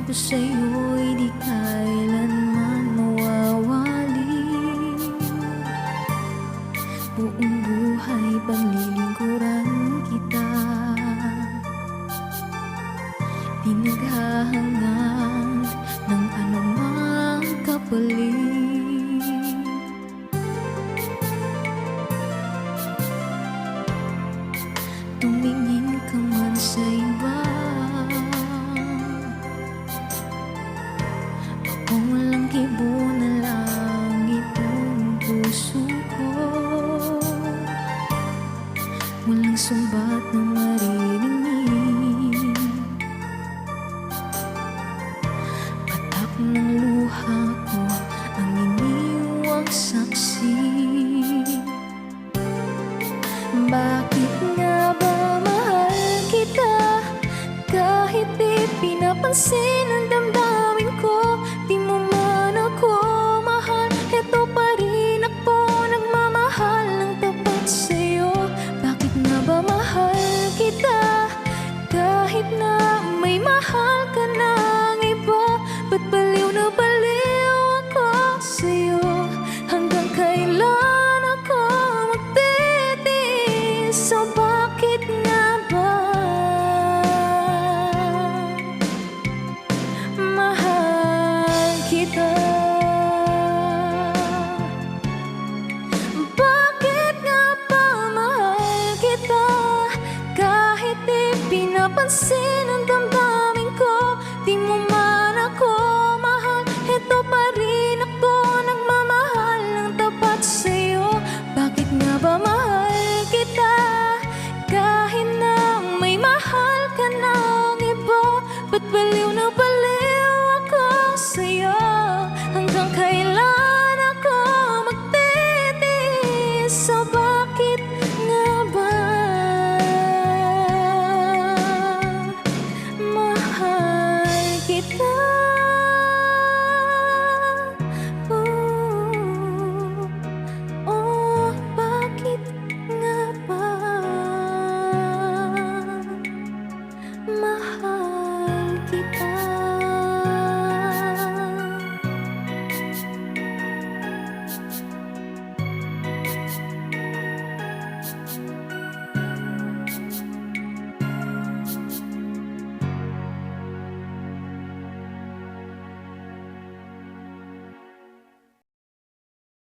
ko sa'yo'y di kailanman mawawali. Buong buhay paglilingkuran kita, di naghahangad ng anumang kapalit. Tumingin ka man sa iba, ako walang kibo na lang itong puso ko. Walang sumbat na maririnig, patak ng luha ko ang iniwang saksi. Bakit nga ba mahal kita, kahit di pinapansin ang damdamin ko? Di mo man ako mahal, eto pa rin ako nagmamahal ng tapat sa'yo. Bakit nga ba mahal kita, kahit na may mahal ka ng iba? Ba't baliw na baliw ako sa'yo? Hanggang kailan ako magtitiis? So bakit nga ba mahal kita? Bakit nga ba mahal kita, kahit di pinapansin ang damdamin ko? Di mo man ako mahal, eto pa rin ako nagmamahal ng tapat sa'yo. Bakit nga ba mahal kita, kahit na may mahal ka ng iba? Ba't baliw